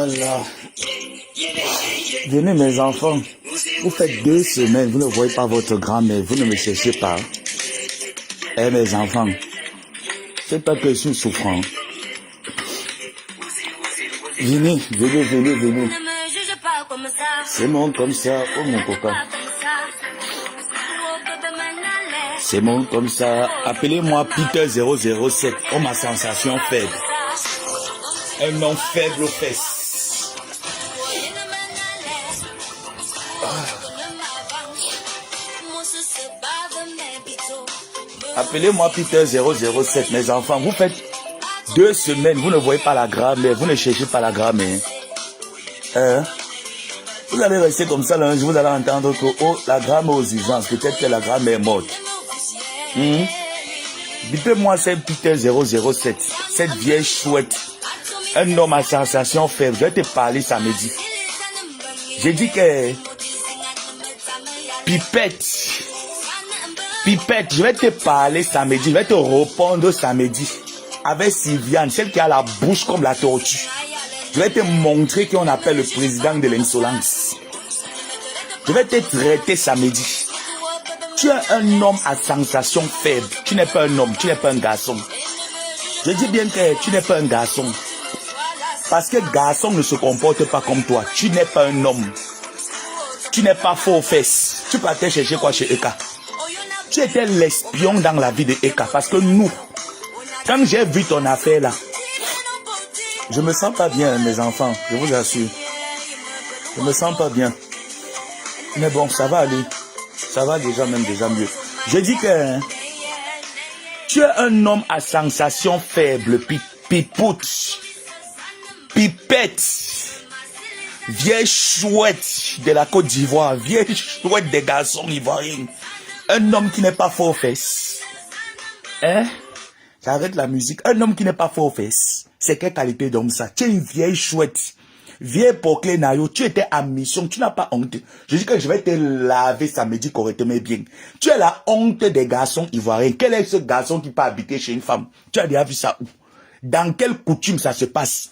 là. Venez mes enfants. Vous faites 2 semaines, vous ne voyez pas votre grand-mère, vous ne me cherchez pas. Eh mes enfants, c'est pas que je suis souffrant. Venez, venez, venez, venez. C'est mon comme ça, oh mon copain. C'est mon comme ça. Appelez-moi Peter 007. Oh ma sensation faible. Un nom faible aux fesses. Appelez-moi Peter 007, mes enfants. Vous faites 2 semaines, vous ne voyez pas la grand-mère, vous ne cherchez pas la grand-mère. Vous allez rester comme ça, là, vous allez entendre que oh, la grand-mère aux urgences, peut-être que la grand-mère est morte. Dites-moi, c'est Peter 007, cette vieille chouette, un homme à sensation faible. Je vais te parler samedi. J'ai dit que Pipette, je vais te parler samedi, je vais te répondre samedi avec Sylviane, celle qui a la bouche comme la tortue. Je vais te montrer qu'on appelle le président de l'insolence. Je vais te traiter samedi. Tu es un homme à sensation faible. Tu n'es pas un homme, tu n'es pas un garçon. Je dis bien que tu n'es pas un garçon. Parce que garçon ne se comporte pas comme toi. Tu n'es pas un homme. Tu n'es pas faux aux fesses. Tu partais chercher quoi chez Eka? Tu étais l'espion dans la vie de Eka. Parce que nous, quand j'ai vu ton affaire là, je me sens pas bien, mes enfants. Je vous assure. Je me sens pas bien. Mais bon, ça va aller. Ça va déjà mieux. Je dis que tu es un homme à sensation faible, pipoute, pipette, vieille chouette de la Côte d'Ivoire, vieille chouette des garçons ivoiriens. Un homme qui n'est pas fort aux fesses. J'arrête la musique. Un homme qui n'est pas fort aux fesses. C'est quelle qualité d'homme ça? Tu es une vieille chouette. Vieille Poclé Nayo, tu étais en mission, tu n'as pas honte. Je dis que je vais te laver samedi correctement bien. Tu es la honte des garçons ivoiriens. Quel est ce garçon qui peut habiter chez une femme? Tu as déjà vu ça où? Dans quelle coutume ça se passe?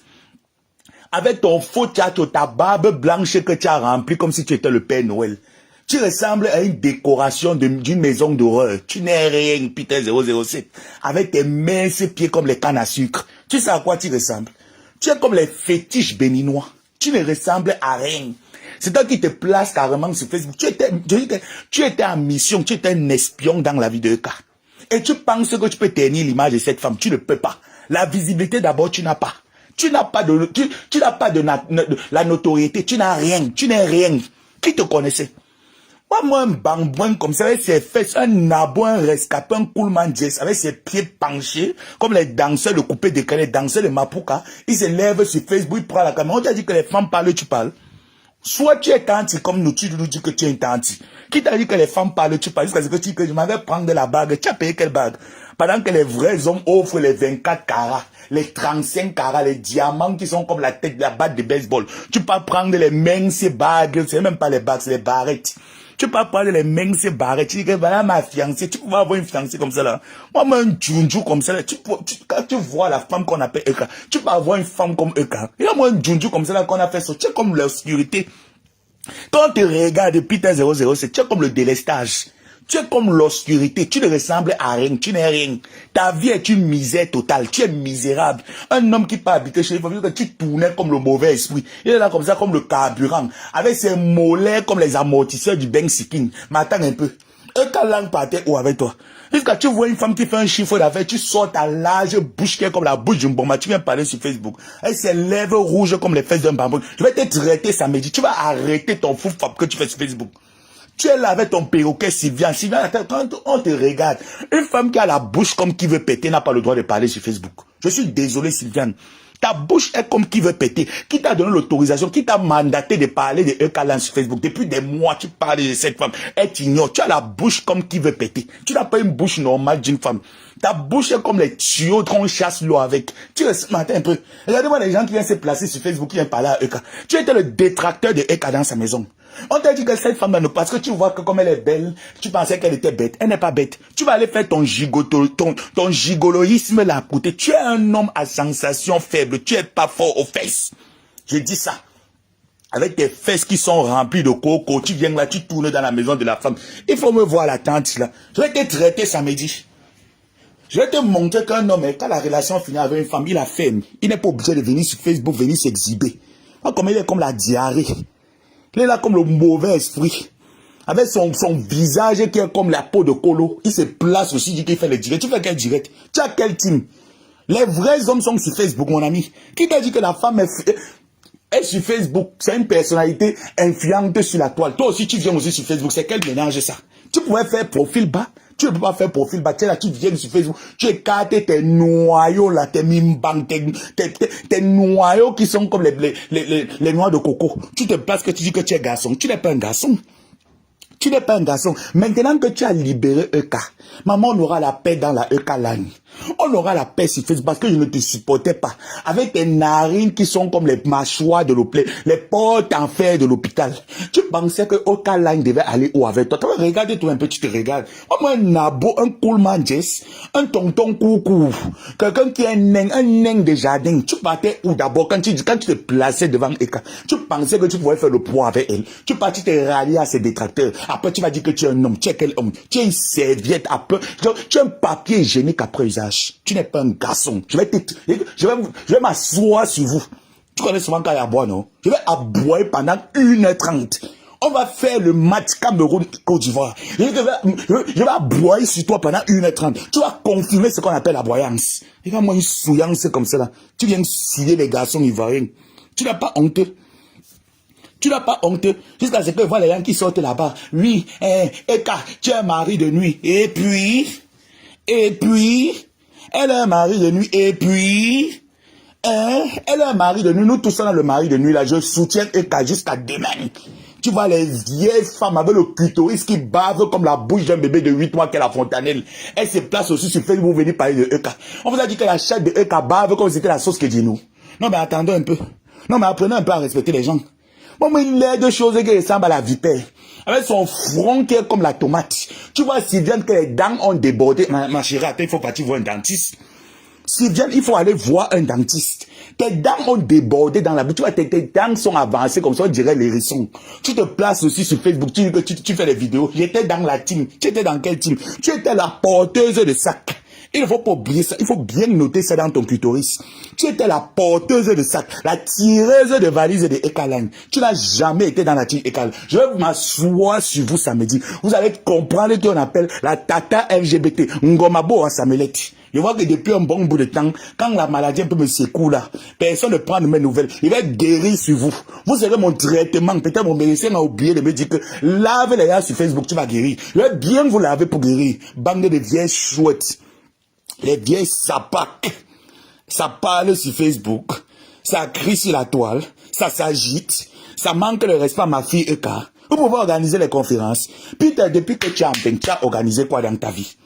Avec ton faux théâtre, ta barbe blanche que tu as remplie comme si tu étais le Père Noël. Tu ressembles à une décoration d'une maison d'horreur. Tu n'es rien, Peter 007. Avec tes minces pieds comme les cannes à sucre. Tu sais à quoi tu ressembles? Tu es comme les fétiches béninois. Tu ne ressembles à rien. C'est toi qui te place carrément sur Facebook. Tu étais en mission, tu étais un espion dans la vie de Eka. Et tu penses que tu peux tenir l'image de cette femme. Tu ne peux pas. La visibilité d'abord, tu n'as pas. Tu n'as pas de la notoriété. Tu n'as rien. Tu n'es rien. Qui te connaissait? Moi, un bambouin comme ça, avec ses fesses, un nabo, un rescapé, un coolman jazz, avec ses pieds penchés, comme les danseurs de coupé de les danseurs de Mapuka, il se lève sur Facebook, il prend la caméra. On t'a dit que les femmes parlent, tu parles. Soit tu es tanti, comme nous, tu nous dis que tu es tanti. Qui t'a dit que les femmes parlent, tu parles, jusqu'à ce que tu dis que je m'avais prendre la bague. Tu as payé quelle bague? Pendant que les vrais hommes offrent les 24 carats, les 35 carats, les diamants qui sont comme la tête de la batte de baseball. Tu peux prendre les minces bagues, c'est même pas les bagues, c'est les barrettes. Tu peux pas prendre les mains, c'est barré. Tu dis que voilà ma fiancée. Tu peux avoir une fiancée comme ça là. Moi, un djunju comme ça là. Quand tu vois la femme qu'on appelle Eka, tu peux avoir une femme comme Eka. Il y a moi un djunju comme ça là qu'on a fait ça. Tu es comme l'obscurité. Quand on te regarde depuis Peter 007, tu es comme le délestage. Tu es comme l'obscurité, tu ne ressembles à rien, tu n'es rien. Ta vie est une misère totale, tu es misérable. Un homme qui peut habiter chez lui, il faut dire que tu tournais comme le mauvais esprit. Il est là comme ça, comme le carburant, avec ses mollets comme les amortisseurs du Bank Sikin. Mais attends un peu. Et ta langue partait où avec toi? Jusqu'à tu vois une femme qui fait un chiffre d'affaires, tu sors ta large bouche qui est comme la bouche d'une bombe, tu viens parler sur Facebook. Et ses lèvres rouges comme les fesses d'un bambou. Je vais te traiter samedi, tu vas arrêter ton fou fap que tu fais sur Facebook. Tu es là avec ton perroquet Sylviane. Sylviane, quand on te regarde, une femme qui a la bouche comme qui veut péter n'a pas le droit de parler sur Facebook. Je suis désolé, Sylviane. Ta bouche est comme qui veut péter. Qui t'a donné l'autorisation, qui t'a mandaté de parler de Eka sur Facebook. Depuis des mois, tu parles de cette femme. Elle t'ignore. Tu as la bouche comme qui veut péter. Tu n'as pas une bouche normale d'une femme. Ta bouche est comme les tuyaux qu'on chasse l'eau avec. Tu attends un peu. Regardez-moi les gens qui viennent se placer sur Facebook, qui viennent parler à Eka. Tu étais le détracteur de Eka dans sa maison. On t'a dit que cette femme-là, parce que tu vois que comme elle est belle, tu pensais qu'elle était bête. Elle n'est pas bête. Tu vas aller faire ton gigoloïsme là à côté. Tu es un homme à sensation faible. Tu es pas fort aux fesses. Je dis ça. Avec tes fesses qui sont remplies de coco, tu viens là, tu tournes dans la maison de la femme. Il faut me voir la tante là. Je vais te traiter samedi. Je vais te montrer qu'un homme, quand la relation finit avec une femme, il a fait. Il n'est pas obligé de venir sur Facebook, venir s'exhiber. Comme il est comme la diarrhée. Il est là comme le mauvais esprit. Avec son visage qui est comme la peau de colo. Il se place aussi, dit qu'il fait le direct. Tu fais quel direct? Tu as quel team? Les vrais hommes sont sur Facebook, mon ami. Qui t'a dit que la femme est sur Facebook? C'est une personnalité influente sur la toile. Toi aussi, tu viens aussi sur Facebook. C'est quel mélange ça? Tu pourrais faire profil bas. Tu ne peux pas faire profil bas. Tu es là, tu viens sur Facebook. Tu écartes tes noyaux là, tes mimbang, tes noyaux qui sont comme les noix de coco. Tu te places que tu dis que tu es garçon. Tu n'es pas un garçon. Tu n'es pas un garçon. Maintenant que tu as libéré EK, maman, on aura la paix dans la EK line. On aura la paix sur Facebook parce que je ne te supportais pas. Avec tes narines qui sont comme les mâchoires de l'hôpital, les portes en fer de l'hôpital. Tu pensais que EK line devait aller où avec toi? Toi, regarde-toi un peu, tu te regardes. Moi, un nabo, un coolman Jess, un tonton coucou, quelqu'un qui est un nain de jardin. Tu partais où d'abord quand tu te plaçais devant EK? Tu pensais que tu pouvais faire le poids avec elle. Tu partis te rallier à ses détracteurs. Après, tu vas dire que tu es un homme. Tu es quel homme? Tu es une serviette après. Tu es un papier hygiénique après usage. Tu n'es pas un garçon. Je vais m'asseoir sur vous. Tu connais souvent quand il y a à boire, non? Je vais aboyer pendant 1h30. On va faire le match Cameroun-Côte d'Ivoire. Je vais aboyer sur toi pendant 1h30. Tu vas confirmer ce qu'on appelle la boyance. Regarde-moi une souillance comme ça là. Tu viens scier les garçons ivoiriens. Tu n'as pas honte. Tu n'as pas honte jusqu'à ce que voient les gens qui sortent là-bas. Oui, Eka, tu es un mari de nuit. Et puis, elle est un mari de nuit. Et puis, elle est un mari de nuit. Nous tous sommes le mari de nuit là. Je soutiens Eka jusqu'à demain. Tu vois les vieilles femmes avec le clitoris qui bave comme la bouche d'un bébé de 8 mois qu'est la fontanelle. Elle se place aussi sur Facebook, vous venez parler de Eka. On vous a dit que la chatte de Eka bave comme c'était la sauce que dit nous. Non mais attendons un peu. Non mais apprenez un peu à respecter les gens. Bon, mais il est de choses qui ressemblent à la vipère. Avec son front qui est comme la tomate. Tu vois, si vient que les dents ont débordé. Ma chérie, attends, il faut partir voir un dentiste. Si vient, il faut aller voir un dentiste. Tes dents ont débordé dans la bouche. Tu vois, tes dents sont avancées comme ça, on dirait les hérissons. Tu te places aussi sur Facebook, tu fais des vidéos. J'étais dans la team. Tu étais dans quelle team? Tu étais la porteuse de sac. Il ne faut pas oublier ça. Il faut bien noter ça dans ton clitoris. Tu étais la porteuse de sac, la tireuse de valises de Ekaline. Tu n'as jamais été dans la team Ekaline. Je vais m'asseoir sur vous samedi. Vous allez comprendre ce qu'on appelle la tata LGBT. Ngomabo à Samelette. Je vois que depuis un bon bout de temps, quand la maladie un peu me secoue là, personne ne prend de mes nouvelles. Il va être guéri sur vous. Vous serez mon traitement. Peut-être mon médecin a oublié de me dire que lave les gars sur Facebook, tu vas guérir. Je vais bien vous laver pour guérir. Bande de vieilles chouettes. Les vieilles sapacs, ça parle sur Facebook, ça crie sur la toile, ça s'agite, ça manque le respect à ma fille Eka. Vous pouvez organiser les conférences. Puis depuis que tu as organisé quoi dans ta vie?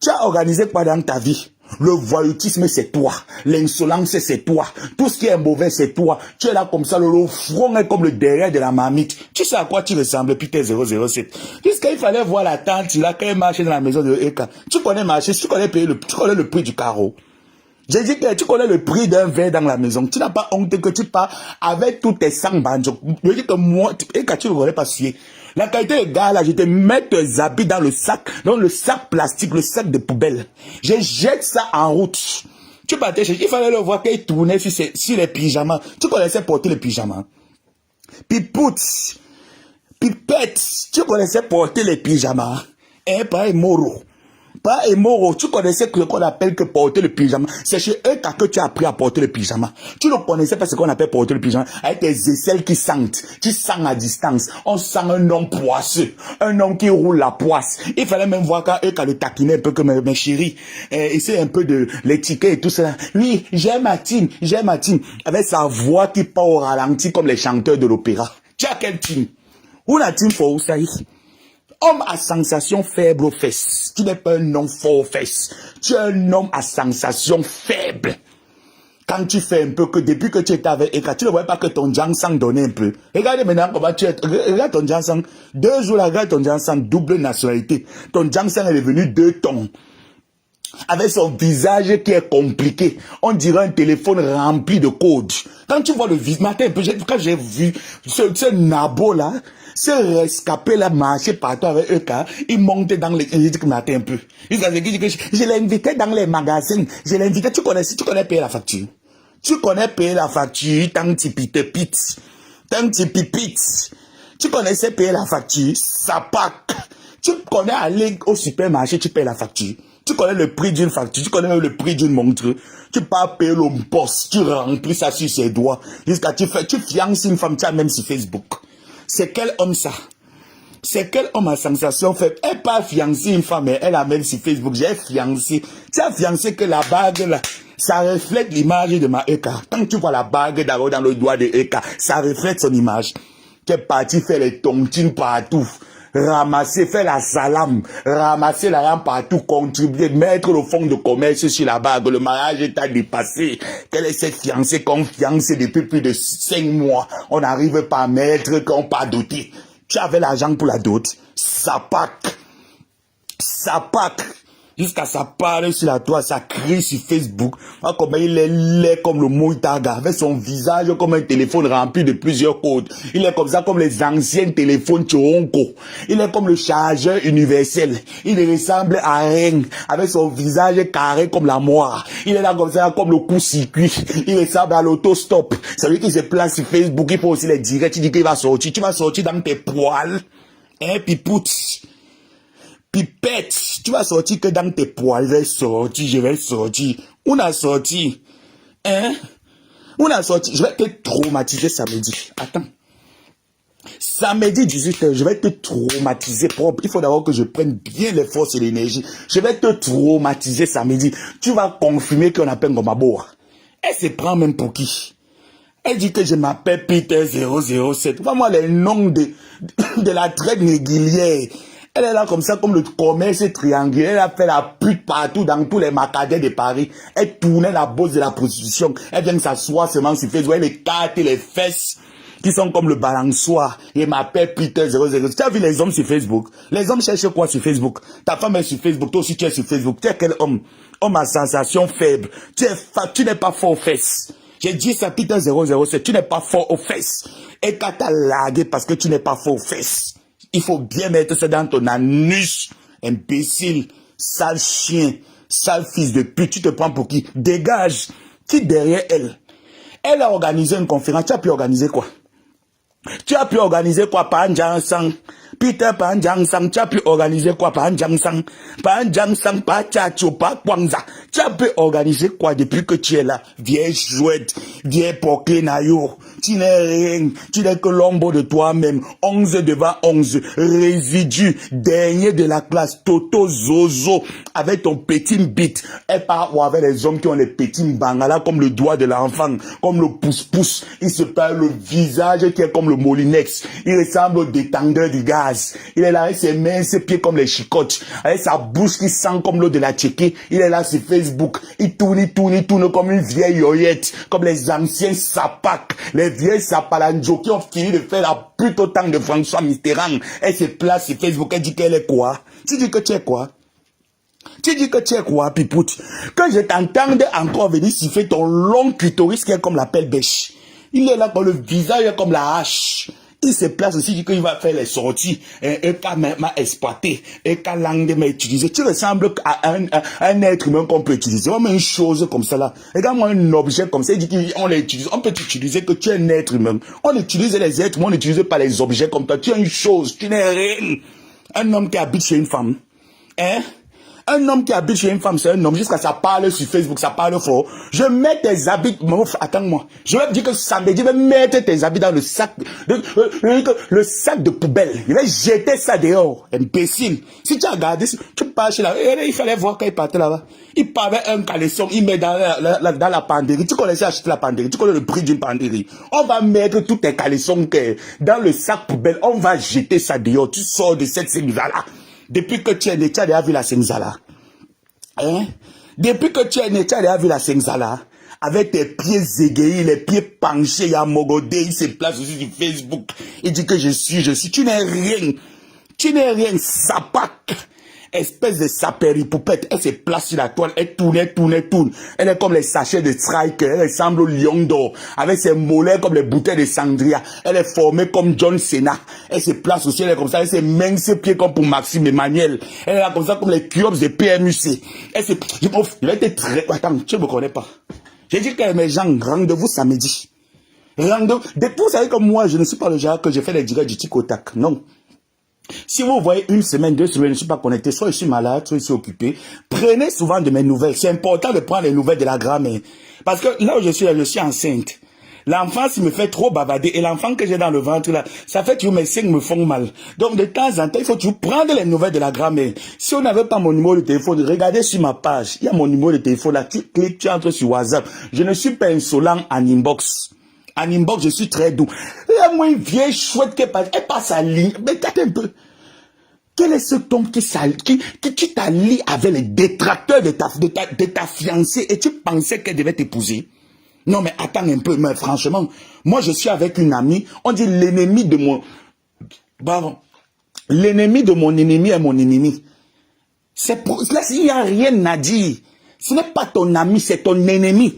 Tu as organisé quoi dans ta vie? Le voyoutisme, c'est toi. L'insolence, c'est toi. Tout ce qui est mauvais, c'est toi. Tu es là comme ça, le front est comme le derrière de la marmite. Tu sais à quoi tu ressembles, puis t'es 007. Puisqu'il fallait voir la tante là, quand elle marchait dans la maison de Eka. Tu connais marcher, tu connais le prix du carreau. J'ai dit que tu connais le prix d'un verre dans la maison. Tu n'as pas honte que tu pars avec tous tes sangs banjo. Je dis que moi, Eka, tu ne voulais pas suer. La qualité des gars là, je te mets tes habits dans le sac plastique, le sac de poubelle. Je jette ça en route. Tu partais chez, il fallait le voir qu'il tournait sur les pyjamas. Tu connaissais porter les pyjamas. Pipout, pipette, tu connaissais porter les pyjamas. Pas Moro. Pas Moro, tu connaissais ce qu'on appelle que porter le pyjama. C'est chez Eka que tu as appris à porter le pyjama. Tu ne connaissais pas ce qu'on appelle porter le pyjama. Avec tes aisselles qui sentent. Tu sens à distance. On sent un homme poisseux. Un homme qui roule la poisse. Il fallait même voir quand Eka le taquinait un peu comme mes chéris. Essaye un peu de l'étiquette et tout ça. Oui, j'aime ma team. Avec sa voix qui part au ralenti comme les chanteurs de l'opéra. Tu as quel team? Où la team for Oussaï? Homme à sensation faible aux fesses. Tu n'es pas un homme fort aux fesses. Tu es un homme à sensation faible. Quand tu fais un peu que depuis que tu étais avec Eka, tu ne vois pas que ton Jansang donnait un peu. Regardez maintenant comment tu es. Regarde ton Jansang. 2 jours là, regarde ton Jansang, double nationalité. Ton Jansang est devenu 2 tons. avec son visage qui est compliqué. On dirait un téléphone rempli de codes. Quand tu vois le visage, quand j'ai vu ce nabo là, ce rescapé là marcher partout avec eux, il montait dans les... Il dit que matin un peu. Je l'ai invité dans les magasins. Je l'ai invité, tu connais payer la facture. Tu connais payer la facture, tant tu pites, tant tu pipites. Tu connaissais payer la facture, ça pack. Tu connais aller au supermarché, tu payes la facture. Tu connais le prix d'une facture, tu connais le prix d'une montre. Tu pars payer le boss, tu remplis ça sur ses doigts. Jusqu'à tu fiances une femme, tu as même sur Facebook. C'est quel homme ça? C'est quel homme à sensation fait? Elle pas fiancé une femme, mais elle a même sur Facebook. J'ai fiancé. Tu as fiancé que la bague là, ça reflète l'image de ma Eka. Quand tu vois la bague dans le doigt de Eka, ça reflète son image. Tu es parti faire les tontines partout. Ramasser, faire la salam, ramasser la lampe partout, contribuer, mettre le fonds de commerce sur la bague. Le mariage est à dépasser. Quelle est cette fiancée qu'on fiance depuis plus de 5 mois? On n'arrive pas à mettre qu'on pas doté. Tu avais l'argent pour la dot. Ça pack. Jusqu'à ça parle sur la toile, ça crie sur Facebook. Ah, comme il est laid comme le Moïtaga, avec son visage comme un téléphone rempli de plusieurs codes. Il est comme ça comme les anciens téléphones Choronko. Il est comme le chargeur universel. Il ressemble à rien, avec son visage carré comme la moire. Il est là comme ça comme le coup-circuit. Il ressemble à l'autostop. Celui qui se place sur Facebook, il faut aussi les directs. Tu dis qu'il va sortir. Tu vas sortir dans tes poils. Hein, pipout. Pipette, tu vas sortir que dans tes poils, je vais sortir. On a sorti. Hein? On a sorti. Je vais te traumatiser samedi. Attends. Samedi 18h, je vais te traumatiser propre. Il faut d'abord que je prenne bien les forces et l'énergie. Je vais te traumatiser samedi. Tu vas confirmer qu'on appelle Gomaboa. Elle se prend même pour qui? Elle dit que je m'appelle Peter 007. Vraiment les noms de la traite régulière. Elle est là comme ça, comme le commerce triangulaire. Elle a fait la pute partout dans tous les macadets de Paris. Elle tournait la bosse de la prostitution. Elle vient s'asseoir seulement sur Facebook. Elle écarte les fesses qui sont comme le balançoire. Et m'appelle Peter 007. Tu as vu les hommes sur Facebook? Les hommes cherchent quoi sur Facebook? Ta femme est sur Facebook. Toi aussi tu es sur Facebook. Tu es quel homme? Homme à sensation faible. Tu n'es pas fort aux fesses. J'ai dit ça, Peter 007. Tu n'es pas fort aux fesses. Et quand t'as lagué parce que tu n'es pas fort aux fesses. Il faut bien mettre ça dans ton anus, imbécile, sale chien, sale fils de pute. Tu te prends pour qui? Dégage. Qui derrière elle? Elle a organisé une conférence. Tu as pu organiser quoi? Tu as pu organiser quoi? Panjangsang. Peter Panjangsang. Tu as pu organiser quoi? Panjangsang. Panjangsang, pas Tchatcho, pas Kwangza. Tu as pu organiser quoi depuis que tu es là? Vieille chouette, vieille porclé nayo. Tu n'es rien. Tu n'es que l'ombre de toi-même. 11 devant 11. Résidu. Dernier de la classe. Toto Zozo. Avec ton petit bite. Et pas ou avec les hommes qui ont les petits bangala comme le doigt de l'enfant. Comme le pouce-pouce. Il se parle le visage qui est comme le Molinex. Il ressemble au détendeur du gaz. Il est là avec ses mains, ses pieds comme les chicottes. Avec sa bouche qui sent comme l'eau de la tchéké. Il est là sur Facebook. Il tourne comme une vieille yoyette. Comme les anciens sapacs. Les vieilles sapalanjo qui ont fini de faire la pute au temps de François Mitterrand. Elle se place sur Facebook. Elle dit qu'elle est quoi? Tu dis que tu es quoi? Tu dis que tu es quoi, pipout? Que je t'entende encore venir siffler ton long clitoris qui est comme la pelle bêche. Il est là comme le visage est comme la hache. Il se place aussi, dit qu'il va faire les sorties. Un cas m'a exploité. Un cas langue m'a utilisé. Tu ressembles à un être humain qu'on peut utiliser. On met une chose comme ça là. Regarde-moi un objet comme ça. Il dit qu'on l'utilise. On peut t'utiliser que tu es un être humain. On utilise les êtres humains, on n'utilise pas les objets comme toi. Tu es une chose. Tu n'es rien. Un homme qui habite chez une femme. Hein? Un homme qui habite chez une femme, c'est un homme. Jusqu'à ça parle sur Facebook, ça parle fort. Je mets tes habits. Attends-moi. Je vais te dire que samedi, je vais mettre tes habits dans le sac. Le sac de poubelle. Je vais jeter ça dehors. Imbécile. Si tu as regardé, tu pars chez là. Il fallait voir quand il partait là-bas. Il part avec un caleçon. Il met dans la penderie. Tu connaissais acheter la penderie. Tu connais le prix d'une penderie. On va mettre tous tes caleçons dans le sac poubelle. On va jeter ça dehors. Tu sors de cette série-là. Depuis que tu es né, tu as déjà vu la Sengzala. Hein? Depuis que tu es né, tu as déjà vu la Sengzala. Avec tes pieds égayés, les pieds penchés, il y a Mogodé, il se place aussi sur Facebook. Il dit que je suis. Tu n'es rien. Tu n'es rien, sapac. Espèce de sapéripoupette, elle se place sur la toile, elle tourne, elle tourne, elle tourne. Elle est comme les sachets de Striker, elle ressemble au lion d'or, avec ses mollets comme les bouteilles de sangria. Elle est formée comme John Cena. Elle se place aussi, elle est comme ça, elle se mène ses pieds comme pour Maxime Emmanuel. Elle est là comme ça, comme les Kyobs de PMUC. Elle se... Je vais être très... Attends, tu ne me connais pas. J'ai dit que mes gens, rendez-vous samedi. Vous savez comme moi, je ne suis pas le genre que je fais les directs du tic au tac. Non. Si vous voyez une semaine, 2 semaines, je ne suis pas connecté, soit je suis malade, soit je suis occupé, prenez souvent de mes nouvelles. C'est important de prendre les nouvelles de la grammaire. Parce que là où je suis enceinte. L'enfant, s'il me fait trop bavarder, et l'enfant que j'ai dans le ventre là, ça fait toujours mes seins me font mal. Donc de temps en temps, il faut toujours prendre les nouvelles de la grammaire. Si on n'avait pas mon numéro de téléphone, regardez sur ma page, il y a mon numéro de téléphone là, tu cliques, tu entres sur WhatsApp. Je ne suis pas insolent en inbox. En inbox, je suis très doux. Il y a moi une vieille chouette qui passe, elle passe à ligne. Mais regarde un peu. Quel est ce ton qui t'allie avec les détracteurs de ta fiancée et tu pensais qu'elle devait t'épouser? Non, mais attends un peu, mais franchement, moi je suis avec une amie, on dit l'ennemi de mon... Pardon. L'ennemi de mon ennemi est mon ennemi. Là, il n'y a rien à dire. Ce n'est pas ton ami, c'est ton ennemi.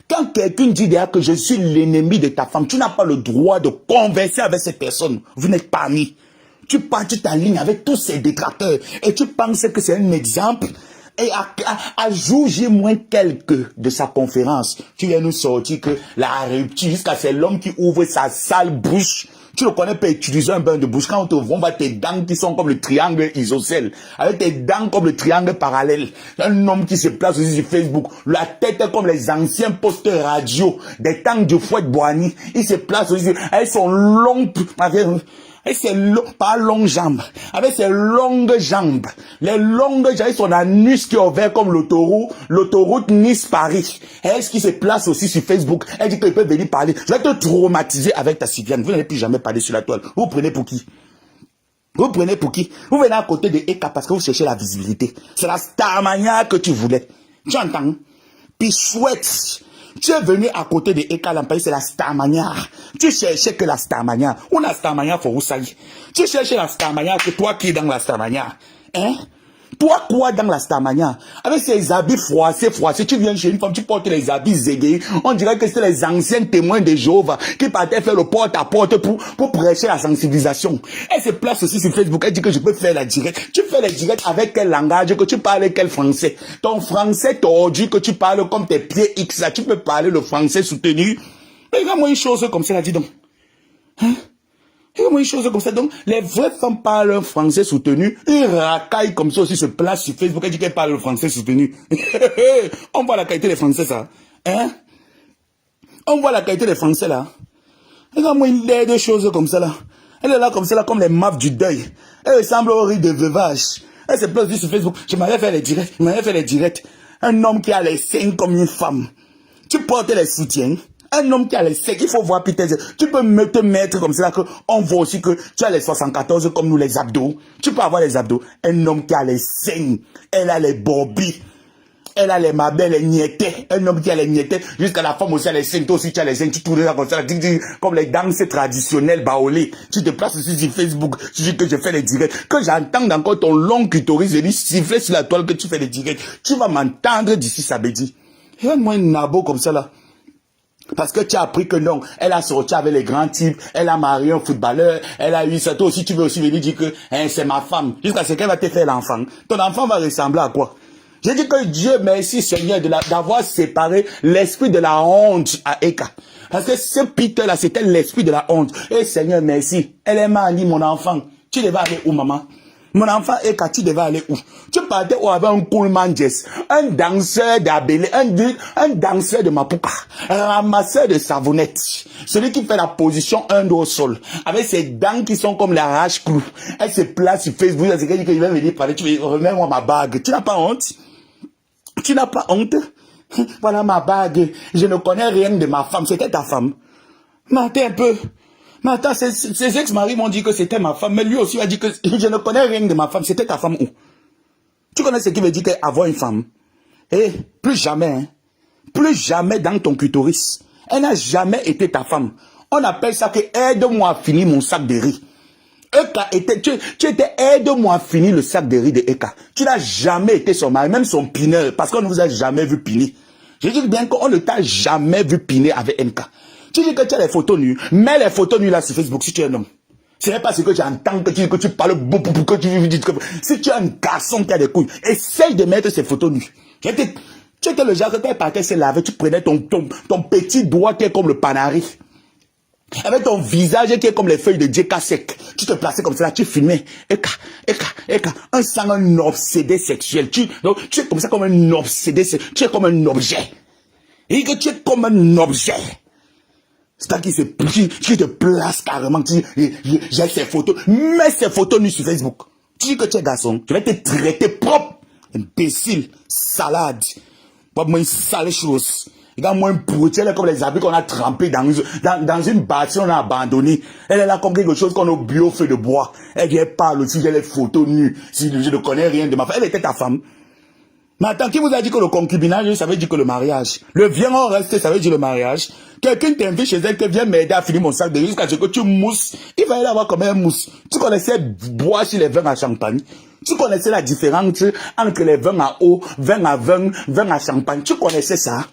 Quand quelqu'un dit déjà que je suis l'ennemi de ta femme, tu n'as pas le droit de converser avec cette personne. Vous n'êtes pas amis. Tu pars, tu t'alignes avec tous ces détracteurs et tu penses que c'est un exemple. Et à jour J- quelques de sa conférence, tu viens nous sortir que la rupture, jusqu'à c'est l'homme qui ouvre sa sale bouche. Tu ne connais pas utiliser un bain de bouche. Quand on te voit, on voit tes dents qui sont comme le triangle isocèle, avec tes dents comme le triangle parallèle. Un homme qui se place aussi sur Facebook, la tête est comme les anciens postes radio des temps de Fouette-Boigny. Il se place aussi avec son long... Avec ses pas longues jambes, avec ses longues jambes, les longues jambes, son anus qui est ouvert comme l'autoroute Nice-Paris. Est-ce qu'il se place aussi sur Facebook? Elle dit qu'il peut venir parler. Je vais te traumatiser avec ta Siviane. Vous n'allez plus jamais parler sur la toile. Vous prenez pour qui? Vous prenez pour qui? Vous venez à côté de Eka parce que vous cherchez la visibilité. C'est la Starmania que tu voulais. Tu entends? Puis chouette. Tu es venu à côté de Eka Lampaye, c'est la Starmania. Tu cherchais que la Starmania. Ou la Starmania pour vous salir. Tu cherchais la Starmania que toi qui es dans la Starmania. Hein? Toi quoi dans la Starmania? Avec ces habits froissés, tu viens chez une femme, tu portes les habits zégués. On dirait que c'est les anciens témoins de Jéhovah qui partaient faire le porte-à-porte pour prêcher la sensibilisation. Elle se place aussi sur Facebook, elle dit que je peux faire la directe. Tu fais la directe avec quel langage, que tu parles quel français? Ton français tordu que tu parles comme tes pieds X là, tu peux parler le français soutenu. Mais regarde-moi une chose comme ça là, dis donc. Hein? Une chose comme ça. Donc, les vraies femmes parlent un français soutenu. Une racaille comme ça aussi se place sur Facebook. Elle dit qu'elle parle le français soutenu. On voit la qualité des français, ça. Hein? On voit la qualité des français, là. Regarde-moi une des choses comme ça, là. Elle est là comme ça, là, comme les maps du deuil. Elle ressemble au riz de veuvage. Elle se place sur Facebook. Je m'avais fait les directs. Un homme qui a les seins comme une femme. Tu portes les soutiens. Un homme qui a les seins, il faut voir Peter. Tu peux te mettre comme ça, on voit aussi que tu as les 74 comme nous, les abdos. Tu peux avoir les abdos. Un homme qui a les seins, elle a les bobbies, elle a les mabelles, les niétés. Un homme qui a les niétés, jusqu'à la femme aussi a les seins, toi aussi tu as les seins, tu tournes là comme ça, comme les danses traditionnelles baolées. Tu te places aussi sur Facebook, tu dis que je fais les directs. Que j'entende encore ton long clitoris venir siffler sur la toile que tu fais les directs. Tu vas m'entendre d'ici samedi. Regarde-moi un nabo comme ça là. Parce que tu as appris que non, elle a sorti avec les grands types, elle a marié un footballeur, elle a eu ça. Toi aussi, tu veux aussi venir dire que hein, c'est ma femme. Jusqu'à ce qu'elle va te faire l'enfant. Ton enfant va ressembler à quoi? J'ai dit que Dieu merci Seigneur d'avoir séparé l'esprit de la honte à Eka. Parce que ce Peter-là, c'était l'esprit de la honte. Et Seigneur merci, elle est m'a dit mon enfant, tu devais aller où maman? Mon enfant, Eka, tu devais aller où? Tu partais où avec un Coolman Jess, un danseur d'Abélé, un danseur de Mapuka, un ramasseur de savonnettes, celui qui fait la position 1 dos au sol, avec ses dents qui sont comme la rage-clou. Elle se place sur Facebook, elle se dit que je vais venir parler, tu veux, remets-moi ma bague. Tu n'as pas honte? Tu n'as pas honte? Voilà ma bague. Je ne connais rien de ma femme. C'était ta femme. Mais attends un peu. Mais attends, ses ex-maris m'ont dit que c'était ma femme, mais lui aussi a dit que je ne connais rien de ma femme. C'était ta femme où? Tu connais ce qui veut dire qu'avoir une femme? Eh, plus jamais, hein? Plus jamais dans ton clitoris. Elle n'a jamais été ta femme. On appelle ça que aide-moi à finir mon sac de riz. Eka était, tu étais aide-moi à finir le sac de riz de Eka. Tu n'as jamais été son mari, même son pineur, parce qu'on ne vous a jamais vu piner. Je dis bien qu'on ne t'a jamais vu piner avec MK. Tu dis que tu as les photos nues, mets les photos nues là sur Facebook si tu es un homme. Ce n'est pas ce que tu entends, que tu parles beaucoup, que tu dis que... Si tu es un garçon qui a des couilles, essaye de mettre ces photos nues. Tu étais le genre que quand il partait se laver, tu prenais ton petit doigt qui est comme le panari. Avec ton visage qui est comme les feuilles de djeka sec. Tu te plaçais comme ça, là, tu filmais. Eka. Un sang, un obsédé sexuel. Tu es comme ça, comme un obsédé sexuel. Tu es comme un objet. Et que tu es comme un objet. C'est toi qui te place carrément. J'ai ces photos. Mets ces photos nues sur Facebook. Tu dis que tu es garçon. Je vais te traiter propre. Imbécile. Salade. Pas moins sale chose. Regarde, moi, elle est comme les habits qu'on a trempés dans une bâtisse, on a abandonné. Elle est là comme quelque chose qu'on a bu au feu de bois. Elle vient parler aussi, j'ai les photos nues. Si je ne connais rien de ma femme, elle était ta femme. Mais attends, qui vous a dit que le concubinage, ça veut dire que le mariage? Le viens en rester, ça veut dire le mariage. Quelqu'un t'invite chez elle, que viens m'aider à finir mon sac de riz jusqu'à ce que tu mousses. Il va y avoir comme un mousse. Tu connaissais boire sur les vins à champagne. Tu connaissais la différence entre les vins à eau, vin à vin, vin à champagne. Tu connaissais ça?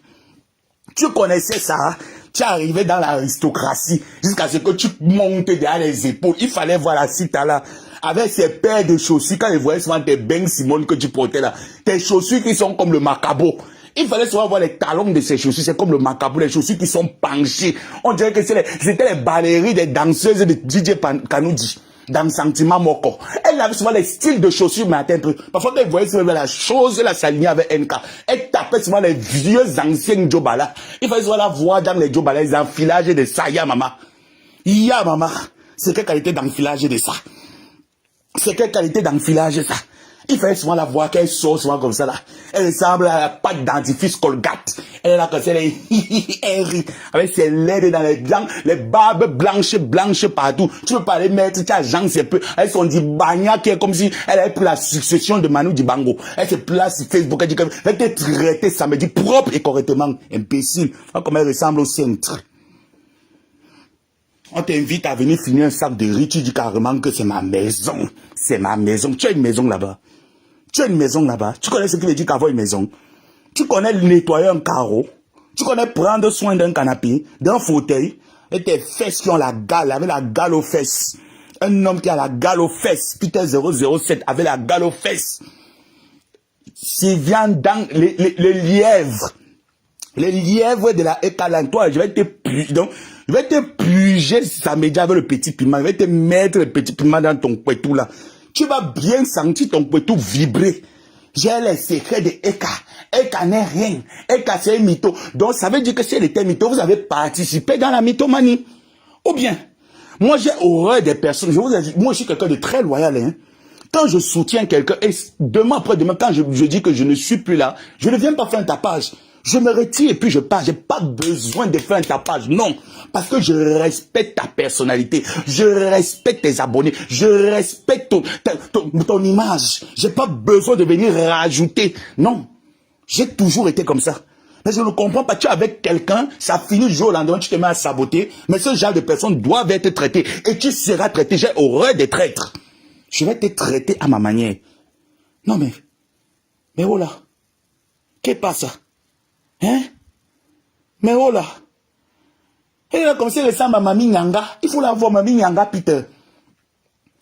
Tu connaissais ça, tu arrivais dans l'aristocratie jusqu'à ce que tu montes derrière les épaules. Il fallait voir la cita là, avec ses paires de chaussures, quand ils voyaient souvent tes Ben Simone que tu portais là, tes chaussures qui sont comme le macabo. Il fallait souvent voir les talons de ces chaussures, c'est comme le macabo, les chaussures qui sont penchées. On dirait que c'était les ballerines des danseuses de DJ Kanoudi. Dans Sentiment Moko. Elle avait souvent les styles de chaussures, mais attends un peu. Parfois, quand elle voyait souvent la chose, elle s'alignait avec NK. Elle tapait souvent les vieux anciens Jobala. Il fallait souvent la voir dans les Jobala, les enfilages de ça. Ya maman. C'est quelle qualité d'enfilage de ça? C'est quelle qualité d'enfilage ça? Il fallait souvent la voir qu'elle sort souvent comme ça là. Elle ressemble à la pâte dentifrice Colgate. Elle est là comme ça, elle rit. Avec ses lèvres dans les blancs, les barbes blanches partout. Tu peux pas les mettre, tu as Jean, c'est peu. Elle s'en dit Bagna qui est comme si elle avait pris la succession de Manu Dibango. Elle se place sur Facebook, elle dit qu'elle va te traiter samedi propre et correctement. Imbécile. Comme elle ressemble au centre. On t'invite à venir finir un sac de riz, tu dis carrément que c'est ma maison. C'est ma maison. Tu as une maison là-bas. Tu as une maison là-bas. Tu connais ce qui veut dire qu'avoir une maison. Tu connais nettoyer un carreau. Tu connais prendre soin d'un canapé, d'un fauteuil, et tes fesses qui ont la gale, avec la gale aux fesses. Un homme qui a la gale aux fesses, Peter 007, avec la gale aux fesses. S'il vient dans les lièvres de la Ekalan, toi, je vais te puger samedi avec le petit piment. Je vais te mettre le petit piment dans ton couetou là. Tu vas bien sentir ton couetou vibrer. J'ai les secrets de Eka. Eka n'est rien. Eka c'est un mytho. Donc ça veut dire que si elle était mytho, vous avez participé dans la mythomanie. Ou bien, moi j'ai horreur des personnes. Je vous ai dit, moi je suis quelqu'un de très loyal. Hein. Quand je soutiens quelqu'un, et demain après demain, quand je dis que je ne suis plus là, je ne viens pas faire un tapage. Je me retire et puis je pars. J'ai pas besoin de faire un tapage. Non. Parce que je respecte ta personnalité. Je respecte tes abonnés. Je respecte ton image. J'ai pas besoin de venir rajouter. Non. J'ai toujours été comme ça. Mais je ne comprends pas. Tu es avec quelqu'un, ça finit du jour au lendemain, tu te mets à saboter. Mais ce genre de personnes doivent être traitées. Et tu seras traité. J'ai horreur des traîtres. Je vais te traiter à ma manière. Non mais oh là. Qu'est-ce qui passe? Hein? Mais oh là. Elle a commencé à ressembler à Mami Nyanga. Il faut la voir, Mami Nyanga, Peter.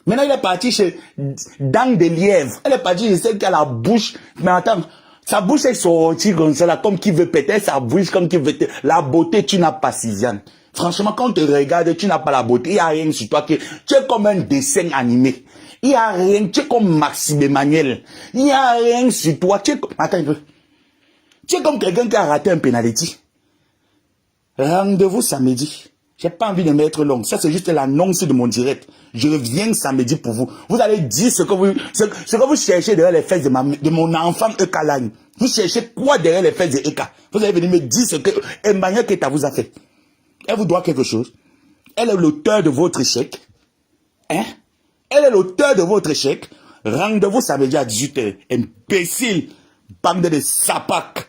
Maintenant, il est parti chez Dang de Lièvre. Elle est partie chez celle qui a la bouche. Mais attends, sa bouche est sortie comme ça, là, comme qui veut péter sa bouche, comme qui veut... La beauté, tu n'as pas, Siziane. Franchement, quand on te regarde, tu n'as pas la beauté. Il n'y a rien sur toi. Tu es comme un dessin animé. Il n'y a rien. Tu es comme Maxime Emmanuel. Il n'y a rien sur toi. Tu es comme... Attends un peu. Tu es comme quelqu'un qui a raté un penalty. Rendez-vous samedi. J'ai pas envie de mettre long. Ça, c'est juste l'annonce de mon direct. Je reviens samedi pour vous. Vous allez dire ce que vous cherchez derrière les fesses de mon enfant Eka Lagne. Vous cherchez quoi derrière les fesses de Eka? Vous allez venir me dire ce que Emmanuel Keta vous a fait. Elle vous doit quelque chose. Elle est l'auteur de votre échec. Hein? Elle est l'auteur de votre échec. Rendez-vous samedi à 18h. Imbécile. Bande de sapacs.